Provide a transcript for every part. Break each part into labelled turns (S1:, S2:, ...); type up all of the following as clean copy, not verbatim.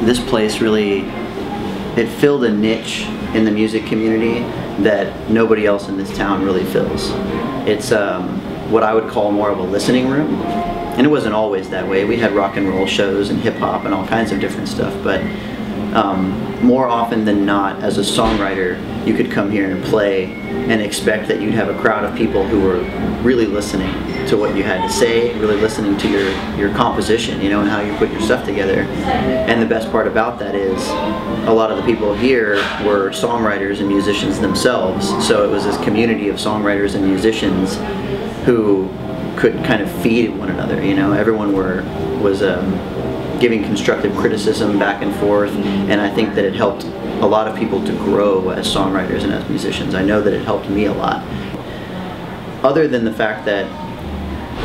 S1: this place really, it filled a niche in the music community that nobody else in this town really fills. It's what I would call more of a listening room. And it wasn't always that way. We had rock and roll shows and hip hop and all kinds of different stuff, but more often than not, as a songwriter, you could come here and play and expect that you'd have a crowd of people who were really listening to what you had to say, really listening to your composition, you know, and how you put your stuff together. And the best part about that is a lot of the people here were songwriters and musicians themselves, so it was this community of songwriters and musicians who could kind of feed one another, you know. Everyone was giving constructive criticism back and forth, and I think that it helped a lot of people to grow as songwriters and as musicians. I know that it helped me a lot. Other than the fact that,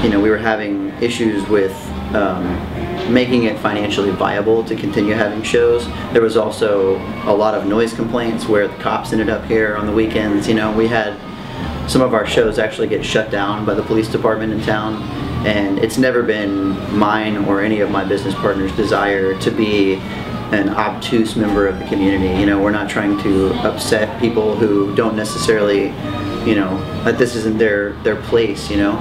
S1: you know, we were having issues with making it financially viable to continue having shows, there was also a lot of noise complaints where the cops ended up here on the weekends. You know, we had some of our shows actually get shut down by the police department in town, and it's never been mine or any of my business partners' desire to be an obtuse member of the community. You know, we're not trying to upset people who don't necessarily, you know, that this isn't their place, you know.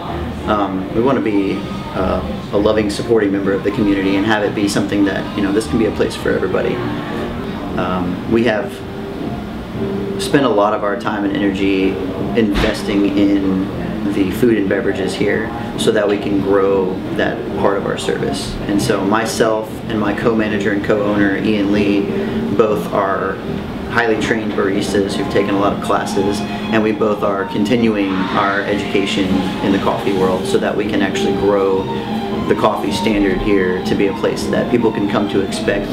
S1: We want to be a loving, supporting member of the community and have it be something that, you know, this can be a place for everybody. We have spent a lot of our time and energy investing in the food and beverages here so that we can grow that part of our service. And so myself and my co-manager and co-owner Ian Lee both are highly trained baristas who've taken a lot of classes, and we both are continuing our education in the coffee world so that we can actually grow the coffee standard here to be a place that people can come to expect.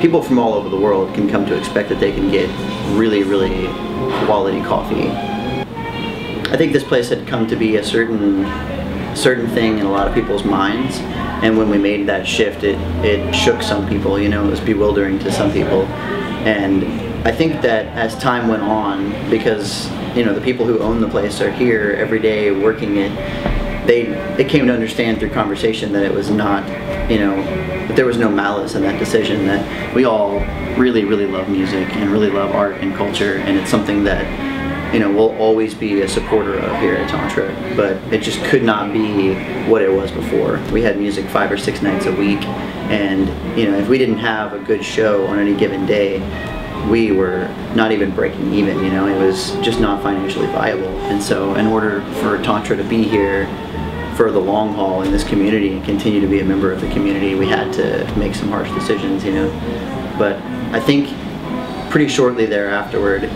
S1: People from all over the world can come to expect that they can get really, really quality coffee. I think this place had come to be a certain thing in a lot of people's minds, and when we made that shift, it shook some people, you know, it was bewildering to some people. And I think that as time went on, because, you know, the people who own the place are here every day working it, they came to understand through conversation that it was not, you know, that there was no malice in that decision, that we all really, really love music and really love art and culture, and it's something that, you know, we'll always be a supporter of here at Tantra, but it just could not be what it was before. We had music 5 or 6 nights a week, and, you know, if we didn't have a good show on any given day, we were not even breaking even, you know, it was just not financially viable. And so in order for Tantra to be here for the long haul in this community and continue to be a member of the community, we had to make some harsh decisions, you know. But I think pretty shortly thereafterward,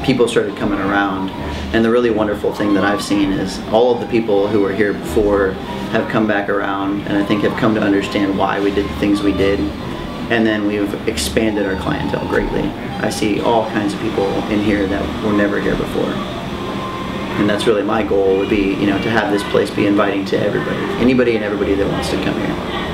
S1: people started coming around, and the really wonderful thing that I've seen is all of the people who were here before have come back around, and I think have come to understand why we did the things we did, and then we've expanded our clientele greatly. I see all kinds of people in here that were never here before, and that's really my goal, would be, you know, to have this place be inviting to everybody, anybody and everybody that wants to come here.